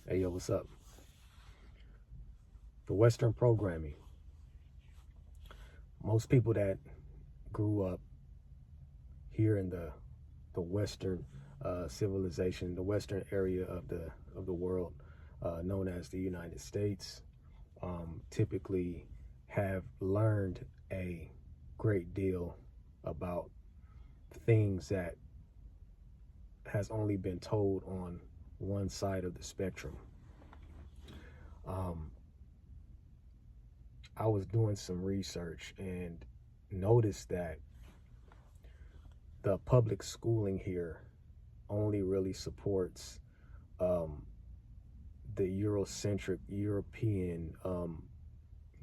Hey, yo, what's up? The Western programming. Most people that grew up here in the Western civilization, the Western area of the world, known as the United States, typically have learned a great deal about things that has only been told on one side of the spectrum. Um, I was doing some research and noticed that the public schooling here only really supports um, the Eurocentric European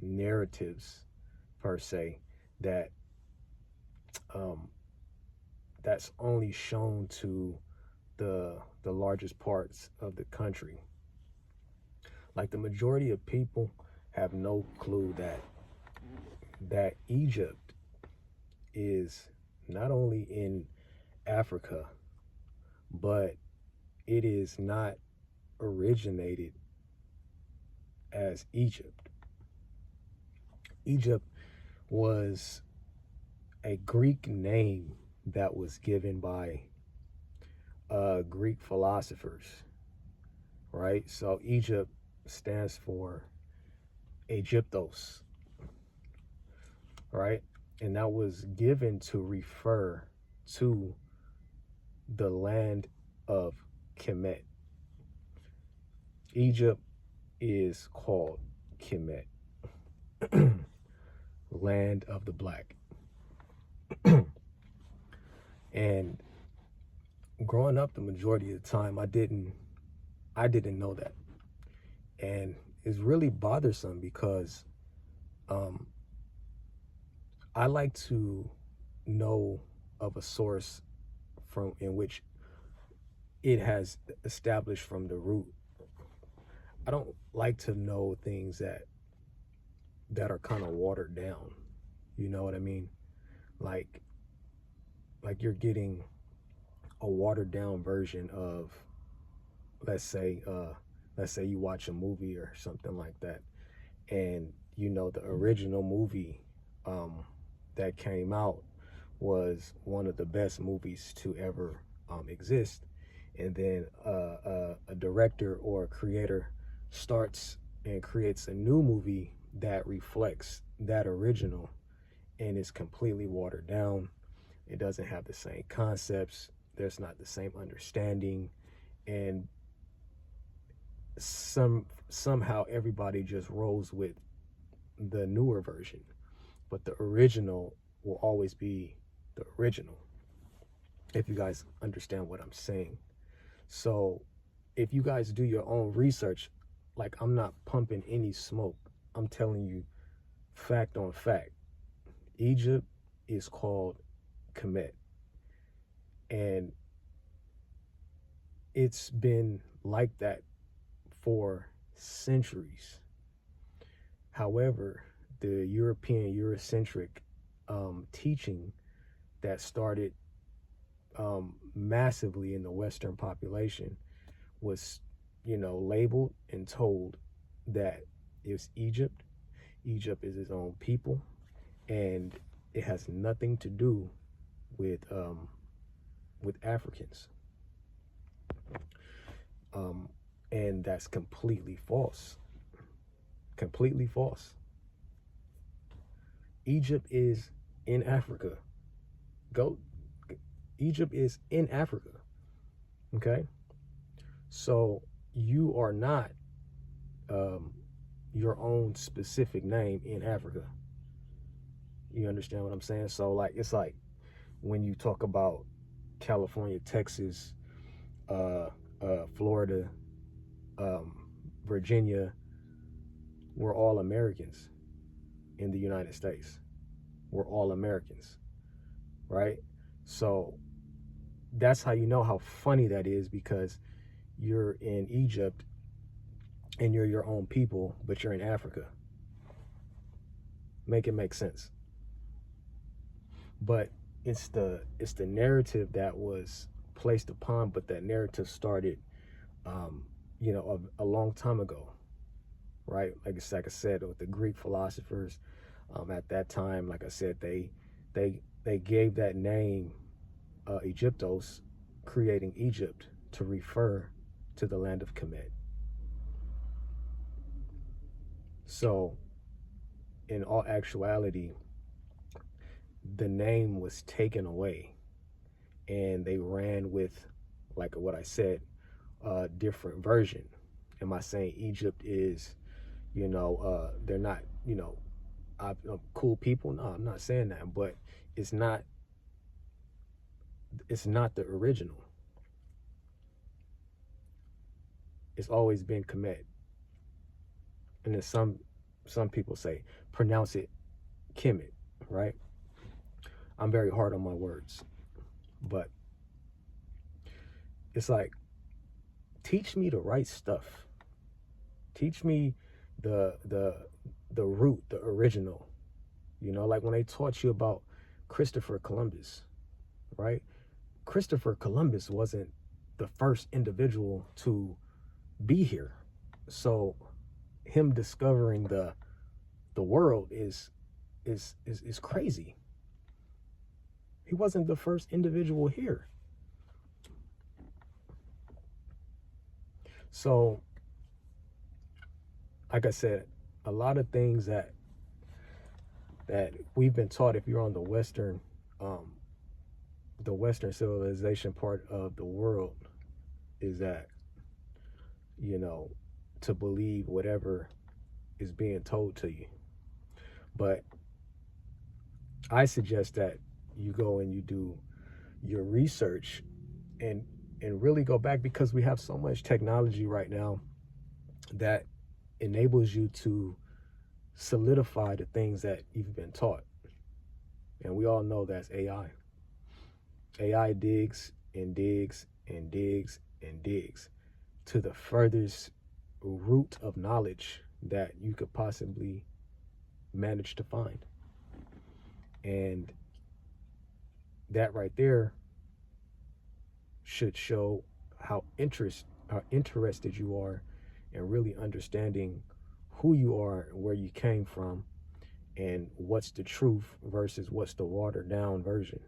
narratives per se that um, that's only shown to the largest parts of the country. Like the majority of people have no clue that Egypt is not only in Africa, but it is not originated as Egypt. Egypt was a Greek name that was given by Greek philosophers, right? So Egypt stands for Egyptos, right? And that was given to refer to the land of Kemet. Egypt is called Kemet, land of the black. And growing up, the majority of the time, I didn't know that, and it's really bothersome because um, I like to know of a source from in which it has established from the root. I don't like to know things that are kind of watered down. You know what I mean? Like you're getting a watered down version of, let's say you watch a movie or something like that, and you know the original movie that came out was one of the best movies to ever exist, and then a director or a creator starts and creates a new movie that reflects that original, and is completely watered down. It doesn't have the same concepts. There's not the same understanding, and somehow everybody just rolls with the newer version, but the original will always be the original, if you guys understand what I'm saying. So if you guys do your own research, like, I'm not pumping any smoke, I'm telling you fact on fact. Egypt is called Kemet, and it's been like that for centuries. However, the European Eurocentric teaching that started massively in the Western population was, labeled and told that it's Egypt. Egypt is its own people, and it has nothing to do with Africans. And that's completely false. Completely false. Egypt is in Africa. Go. Egypt is in Africa. Okay. So you are not your own specific name in Africa. You understand what I'm saying? So it's like when you talk about California, Texas, Florida, Virginia, we're all Americans in the United States. We're all Americans, right? So that's how you know how funny that is, because you're in Egypt and you're your own people, but you're in Africa. Make it make sense. But it's the narrative that was placed upon, but that narrative started a long time ago, right? Like I said, with the Greek philosophers, at that time, like I said, they gave that name, Egyptos, creating Egypt, to refer to the land of Kemet. So, in all actuality, the name was taken away, and they ran with, like what I said, a different version. Am I saying Egypt is, they're not, cool people? No, I'm not saying that, but it's not, it's not the original. It's always been Kemet. And then some people say pronounce it Kemet, right? I'm very hard on my words, but it's like, teach me the right stuff. Teach me the root, the original. Like when they taught you about Christopher Columbus, right? Christopher Columbus wasn't the first individual to be here. So him discovering the world is crazy. He wasn't the first individual here. So, like I said, a lot of things that we've been taught, if you're on the Western civilization part of the world, is that, to believe whatever is being told to you. But I suggest that you go and you do your research and really go back, because we have so much technology right now that enables you to solidify the things that you've been taught. And we all know that's AI. AI digs and digs and digs and digs to the furthest root of knowledge that you could possibly manage to find. And that right there should show how interested you are in really understanding who you are and where you came from, and what's the truth versus what's the watered down version.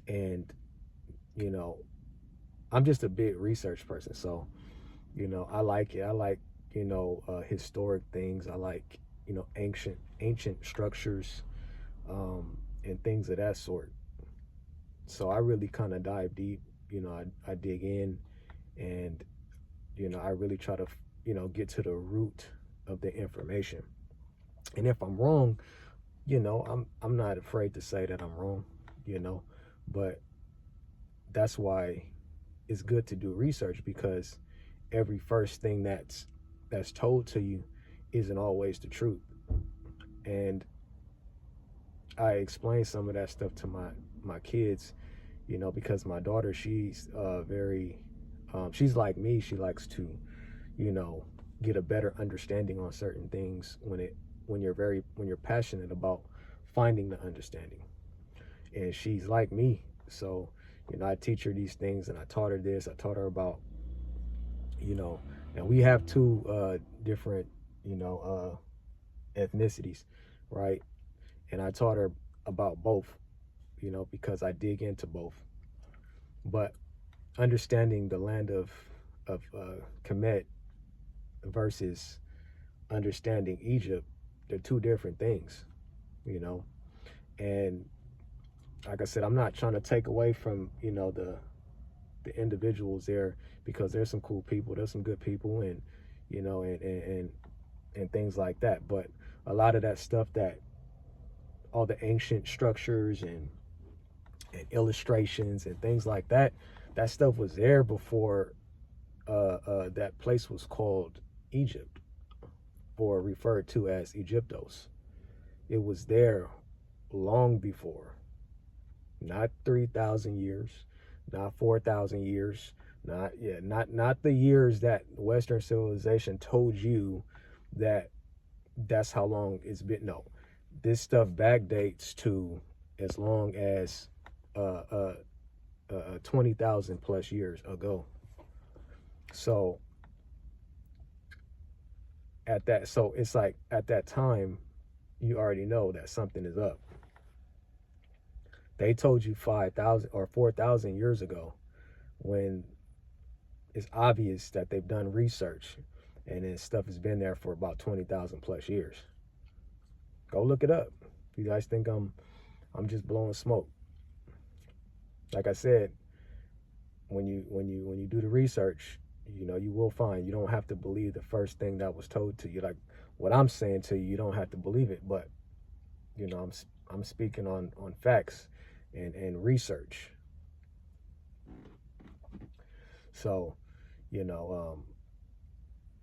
And I'm just a big research person, so I like it. I like historic things. I like ancient structures, and things of that sort. So I really kind of dive deep. I dig in, and I really try to get to the root of the information. And if I'm wrong, I'm not afraid to say that I'm wrong. But that's why it's good to do research, because every first thing that's told to you isn't always the truth. And I explain some of that stuff to my kids, because my daughter, she's very she's like me. She likes to get a better understanding on certain things when you're passionate about finding the understanding. And she's like me, so I teach her these things, and I taught her this. I taught her about and we have two different ethnicities, right? And I taught her about both, because I dig into both. But understanding the land of Kemet versus understanding Egypt, they're two different things, and like I said, I'm not trying to take away from the individuals there, because there's some cool people, there's some good people, and and things like that. But a lot of that stuff, that all the ancient structures and illustrations and things like that, that stuff was there before that place was called Egypt, or referred to as Egyptos. It was there long before. Not 3,000 years, not 4,000 years, not the years that Western civilization told you that's how long it's been. No, this stuff backdates to as long as 20,000 plus years ago. So it's like at that time, you already know that something is up. They told you 5,000 or 4,000 years ago, when it's obvious that they've done research and then stuff has been there for about 20,000 plus years. Go look it up. You guys think I'm just blowing smoke. Like I said, when you do the research, you will find you don't have to believe the first thing that was told to you. Like what I'm saying to you, you don't have to believe it, but I'm speaking on facts and research. So,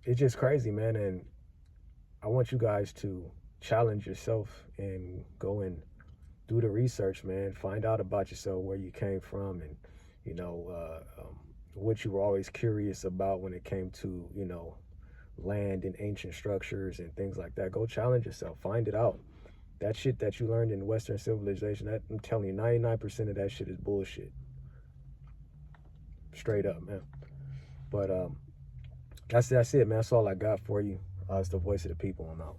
it's just crazy, man. And I want you guys to challenge yourself and go and do the research, man. Find out about yourself, where you came from, and what you were always curious about when it came to land and ancient structures and things like that. Go challenge yourself. Find it out. That shit that you learned in Western civilization, that I'm telling you, 99% of that shit is bullshit. Straight up, man. But that's it, man. That's all I got for you. It's the voice of the people. I'm out.